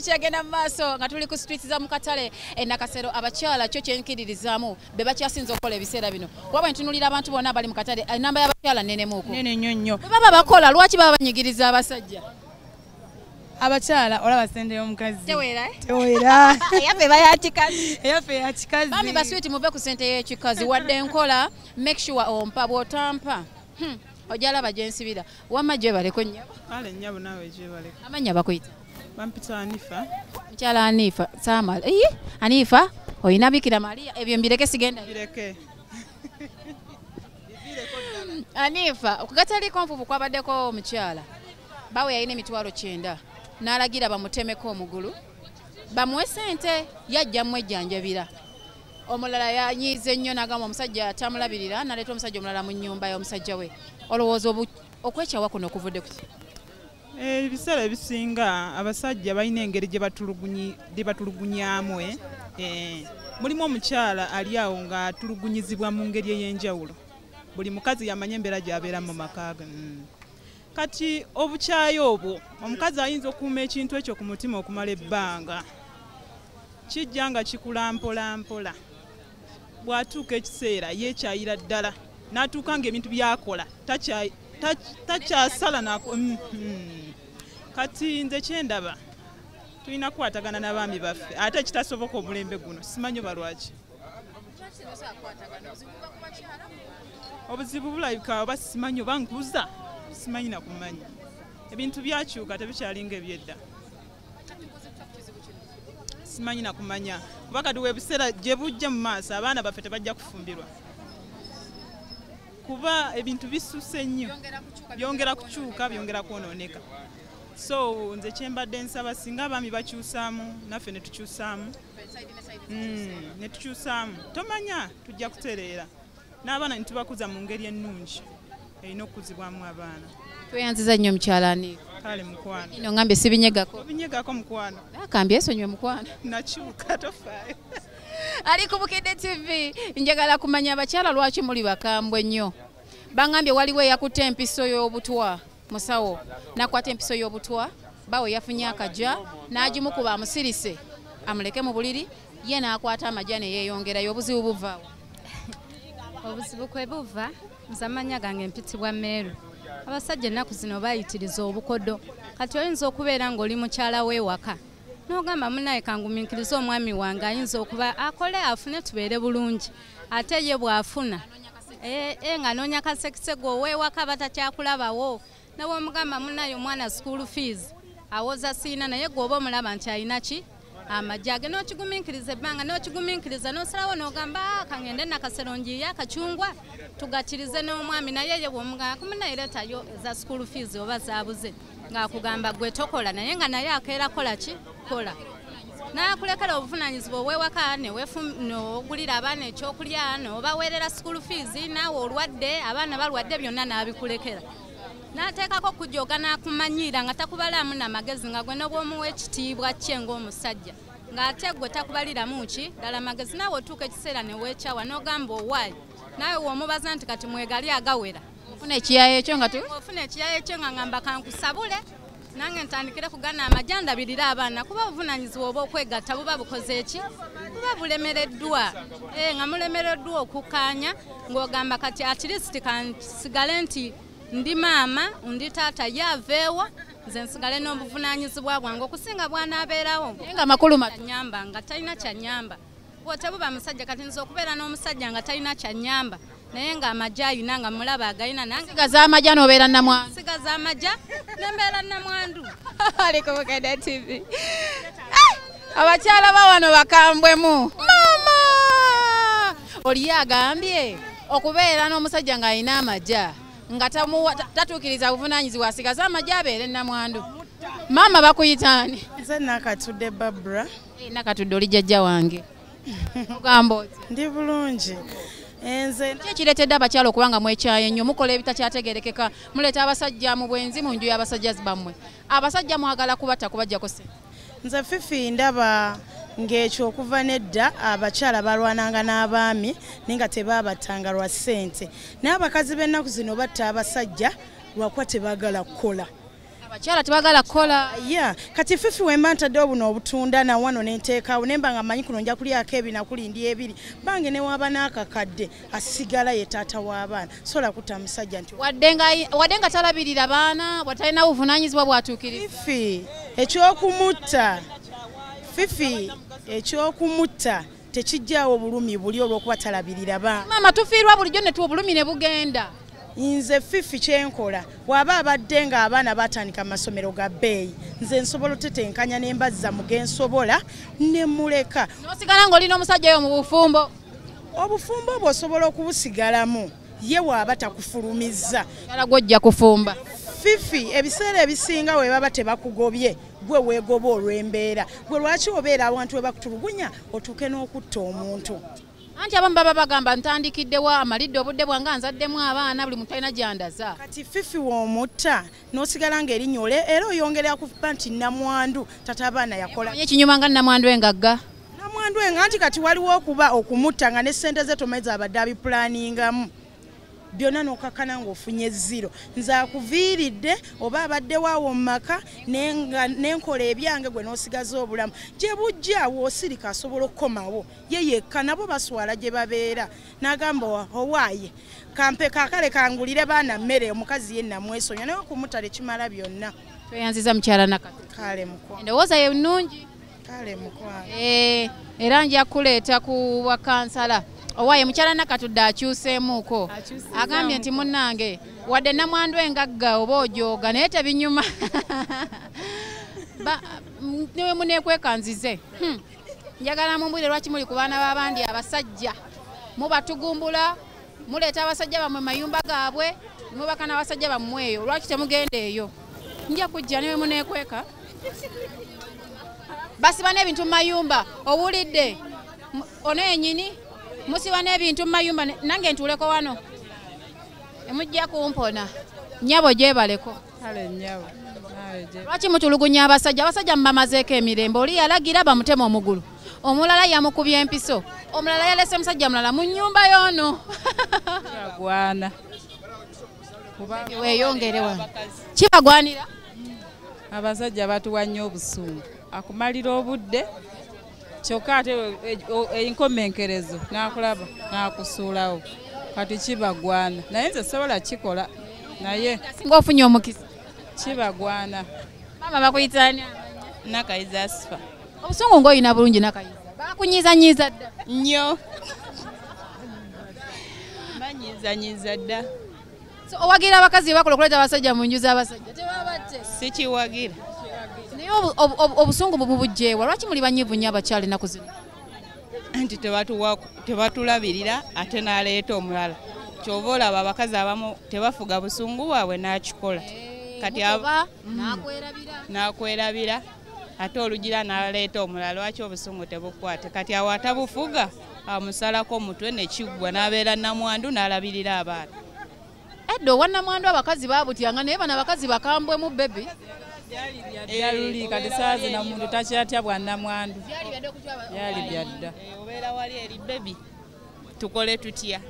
tukyagenda mu maaso nga tuli ku streets za Mukatale Nakasero abakyala kyo kyenkiririzaamu be bakyasinze okukola ebiseera bino waba ntunulira abantu bonna abali mu katale namba y'abakyala nenemuuko nene nnyo baba bakola lwaki baba banyigiriza abasajja abakyala olaba sente y'omukazi tewera yafe ya kikazi bami baswiti muve ku sente y'ekikazi wadde enkola make sure ompa bw'otampa ojalaba gyensibira wamma gye baleko nnyabo ale nnyabo naawe gye baleko amanya bakuyita bampita Anifa mukyala Anifa Samal Anifa oyina Bikira Maria ebyo mbireke sigenda bireke Anifa okugataliko nfuvu kwabaddeko omukyala bawe yalina emitwalo 9 n'alagira bamutemeko omugulu bamuwe sente yajja mwejjanjabira omulala yanyiize nnyo n'agamba omusajja atamulabirira n'aleeta omusajja omulala mu nnyumba y'omusajja we olowooza okwekyawa kuno okuvudde ku ebiseera ebisinga abasajja balina engeri gye batulugunyaamu mulimu omukyala ali awo ng'atulugunyizibwa mu ngeri ey'enjawulo buli mukazi yamanya embeera gy'abeera mu maka ge kati obukyayi obwo omukazi ayinza okuuma ekintu ekyo ku mutima okumala ebbanga kijja nga kikula mpola mpola bw'atuuka ekiseera yeekyayira ddala n'atuuka ng'ebintu byakola takyasala kati nze kyendaba tulina kukwatagana n'abaami baffe ate ekitasoboka omulembe guno simanyi balwaki obuzibu bulabika oba simanyi oba nkuza simanyi nakumanya ebintu byakyuka tebikyalinga ebyedda simanyi nakumanya kuba kati webiseera gye bujja mu maaso abaana baffe tebajja kufumbirwa kuba ebintu bisuse nnyo byongera kukyuka byongera kwonooneka so nze kyembadde nsaba singa abaami bakyusaamu naffe ne tukyusaamu tomanya tujja kutereera n'abaana ne tubakuza mu ngeri ennungi erina okukuzibwamu abaana tweyanziza nnyo mukyala Anifa kale mukwano ino ngambe sibinyegako mukwano akambye esonywe mukwano nakyuka tofaayo ali ku Bukedde TV njagala kumanya abakyala lwaki muli bakambwe nnyo bangambye waliwo eyakutte empiso y'obutwa musawo nakwata empiso y'obutwa bawe yafunye akajja n'agimukuba amusirise amuleke mu buliri ye n'akwata amajja ne yeeyongerayo obuzibu buvaawo obuzibu kwe buva nze amanya gange mpitibwa Meru abasajja ennaku zino bayitiriza obukodo kati oyinza okubeera ng'oli mukyala w'ewaka n'ogamba munaye kangumiikiriza omwami wange ayinza okuba akole afune tubeere bulungi ate ye bw'afuna nga noonya kasekisego ow'ewaka batakyakulabawo nawe omugamba munaye omwana school fees awoza siina naye gwoba omulaba nti alina ki amajjage n'okigumiikiriza ebbanga n'okigumiikiriza n'osalawo n'ogamba kangende Nakasero njiye akacungwa tugakirize n'omwami naye ye bw'omugamba kumunaye leetayo eza school fees oba zaabuze ng'akugamba gwe tokola naye nga naye akeera kola ki kola n'akulekera obuvunaanyizibwa obw'ewaka n'ogulira abaana ekyokulya n'obaweerera school fees naawe olwadde abaana balwadde byonna n'abikulekera n'ateekako okujooga n'akumanyiira nga takubalaamu n'amagezi nga gwe n'obwomuwa ekitiibwa kye ng'omusajja ng'ate gwe takubaliramu ki ddala amagezi naawe otuuka ekiseera ne weekyawa n'ogamba owaayi naawe w'omubaza nti kati mwegali agawera ofuna ekiyayo ekyo nga ofuna ekiyayo ekyo nga ngamba kankusabule nange ntandikire kugana amajja ndabirira abaana kuba obuvunaanyizibwa oba okwegatta buba bukoze eki buba bulemereddwa nga mulemereddwa okukaanya ng'ogamba kati at least kansigale nti ndi maama ndi taata ye aveewa nze nsigale n'obuvunaanyizibwa bwange okusinga bwanaabeerawo nga makulu nyamba nga talina kyanyamba bwotebuba musajja kati nza okubeera n'omusajja nga talina kyanyamba naye nga amajja ayina nga mulaba agayina nansigaza amajja n'obeera namwandu nsigaza amajja nembeera namwandu ali ku Bukedde TV abakyala ba wano bakambwemu mama oli agambye okubeera n'omusajja ng'alina amajja nga tatuukiriza buvunaanyizibwa asigaza amajja abeere namwandu maama bakuyitaani nze Nakatudde Barbara Nakatudde oli jjajja wange ogamba oti ndi bulungi enze kireetedde abakyala okuba nga mwekyaye nnyo mukola ebitakyategerekeka muleeta abasajja mu bwenzi mu nju y'abasajja bammwe abasajja mwagala kubatta kubajjako se nze Fifi ndaba ng'ekyo okuva nedda abakyala balwananga n'abaami ninga tebaabattanga lwa ssente n'abakazi b'ennaku zino batta abasajja lwakuba tebaagala kukola abakyala tebagala kukola. Yeah, kati Fifi wemba ntaddewo buno obutunda na wano nenteekawo nemba nga manyi kuno nja kulyako ebi nakulindi ebiri bange ne waba n'akakadde asigala ye taata w'abaana sola kutta musajja nti wadde nga talabirira baana bwatalina buvunaanyizibwa bwatuukiriza. Fifi ekyokumutta tekijjaawo bulumi buli olw'okuba talabirira baana. Maama tufiirwa bulijjo ne tuwa bulumi ne bugenda. Nze Fifi kyenkola waba abadde nga abaana batandika amasomero ga bbeeyi nze nsobola otetenkanya n'embazza mu gensobola ne muleka. N'osigala ng'olina omusajja oyo mu bufumbo. Obufumbo obwo osobola okubusigalamu ye waaba takufulumizza. Kala gw'ojja kufumba. Fifi ebiseera ebisinga we baba tebakugobye gwe weegoba olw'embeera gwe lwaki obeera awantu we bakutulugunya otuuke n'okutta omuntu. Anti abamu baba bagamba ntandikiddewo amalidde obudde bwange nzaddemu abaana buli muntu alina gyandaza. Kati Fifi w'omutta n'osigala ng'erinnya era oyongera kuba nti namwandu tata abaana yakola. Ekinyuma nga namwandu engagga. Namwandu enga nti kati waliwo okuba okumutta nga ne ssente ze tomezi abadde abipulaningamu. Byonna n'okakana ng'ofunye zero. Nze akuviiridde oba abadde waawo mu maka n'enkola ebyange gwe n'osigaza obulamu. Gye bujja w'osirika asobola okukomawo. Ye yekka nabo baswala gye babeera. N'agamba owaaye kampe kaakale kangulire baana mmere omukazi ye namwesonya naye okumutta tekimala byonna. Tweyanziza mukyala Nakatu. Kale mukwano. Endowooza ye nnungi. Kale mukwano. Era nja kuleeta ku bakansala. Owaaye mukyala Nakatudde akyuseemuuko. Agambye nti munnange wadde namwandu engagga oba ojooga naye tebinyuma. Niwe muneekwekanzize. Njagala mumbulire lwaki muli ku baana b'abandi abasajja. Mubatugumbula, muleeta abasajja bammwe mayumba gaabwe, mubaka n'abasajja bammwe eyo. Lwaki temugenda eyo? Nja kujja niwe muneekweka. Basiba n'ebintu mu mayumba, owulidde? Ono yennyini? Musiba n'ebintu mu mayumba nange ntuuleko wano. Emujja kumpona. Nnyabo gyebaleko. Kale nnyabo. Lwaki mutulugunya abasajja? Abasajja mubamazeeko emirembe. Oli yalagira bamutema omugulu. Omulala yamukubye empiso. Omulala yalese musajja mulala mu nnyumba y'ono. Kibagwana. Weeyongere wano. Kibagwanira? Abasajja batuwa nnyo obusungu. Akumalira obudde. Kyokka ate enkomenkerezo n'akulaba n'akusuulawo kati kibagwana naye nze sobola kikola naye singa ofunye omukisa kibagwana. Maama bakuyitani Nakayiza Asifa. obusungu ng'olina bulungi Nakayiza bakunyiizanyiiza dda Nnyo. Banyiizanyiiza dda. so owagira abakazi bakola okuleeta abasajja mu nju z'abasajja tebabatte Sikiwagira. naye obusungu bubujjeewa lwaki muli banyiivu nnyo abakyala ennaku zino? Nti tebatulabirira ate n'aleeta omulala. Kyova olaba abakazi abamu tebafuga busungu bwabwe n'akikola. Kati n'akwerabira ate olugira n'aleeta omulala lwaki obusungu tebukwate. Kati awo atabufuga amusalako omutwe ne kiggwa n'abeera namwandu n'alabirira abaana. Eddo wannamwandu abakazi baabutyanga naye bano abakazi bakambwemu bebi. Yaluli kati saazi na muntu takyatya bwannamwandu. Byali byadda. Obeera wali eri bebi tukole tutya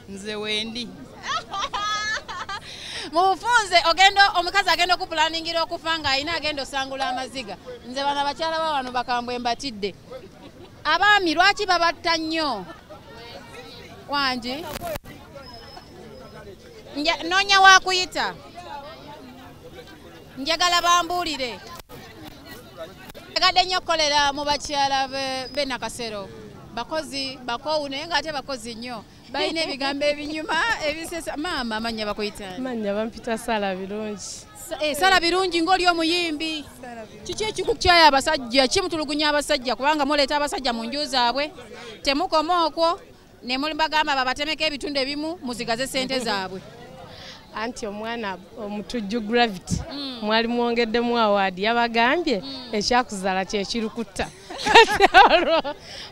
nze wendi. Mu bufunze omukazi agenda okupulaningira okufa ng'alina agenda osangula amaziga. Nze bano abakyala ba wano bakambwe mbatidde. Abaami lwaki babatta nnyo? Wangi noonya wakuyita. Njagala bambuulire. Njagadde nnyo okukolera mu bakyala b'e Nakasero. Bakozi bakoowu naye ng'ate bakozi nnyo. Balina ebigambo ebinyuma ebisesa. Maama amannya bakuyita? Mannya bampita Sala Birungi. Sala Birungi ng'oli omuyimbi. Kiki ekikukyaya abasajja? Kimutulugunya abasajja kubanga muleeta abasajja mu nju zaabwe. Temukoma okwo ne bagamba babatemeko ebitundu ebimu muzigaze ssente zaabwe. Anti omwana omutujju Gravity mwali mwongeddemu awaadi yabagambye ekyakuzala kye kirukutta.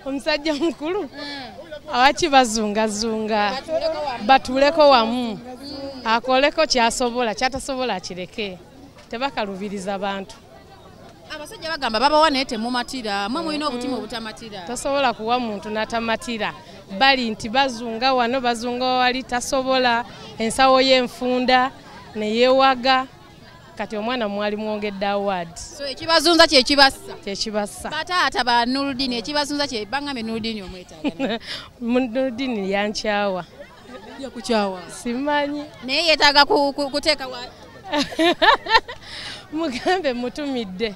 Omusajja mukulu awaki bazungazunga batuuleko wamu akoleko kyasobola kyatasobola akireke tebakalubiriza bantu. Abasajja bagamba babawa naye temumatira mwe mulina obutima obutamatira. Tasobola kuwa muntu n'atamatira bali nti bazunga wano bazunga wali tasobola ensawo y'enfunda ne yeewaga kati omwana mwali mwongedde award. So ekibazunza kyekibassa. Kyekibassa. Bataata ba Nurudini ekibazunza kye bangambe Nurudini omwetaaga. Nurudini yankyawa. Yakukyawa. Simanyi. Naye yeetaaga kuteeka wa. Mugambe mutumidde.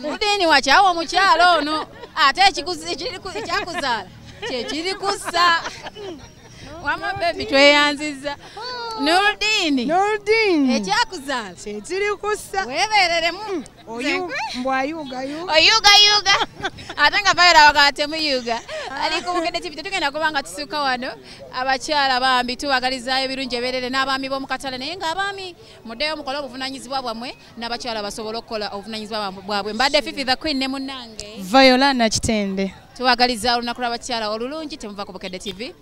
Nurudini wakyawa omukyalo ono ate ekyakuzaala kyekiri kussa. Wama baby tweyanziza. Nurudini ekyakuzaala kyekiri kussa weebereremu mbwayuga oyuga ate nga bayera wakatemu yuga ali ku Bukedde TV tetugenda kubanga tusuka wano abakyala bambi tubagalizaayo ebirungi eberere n'abaami b'omu katale naye ng'abaami muddeyo mukola obuvunaanyizibwa bwammwe n'abakyala basobole okukola obuvunaanyizibwa bwabwe. Mbadde Fifi the Queen ne munnange Viola Nakitende. tubagaliza olunaku lw'abakyala olulungi temuva ku Bukedde TV.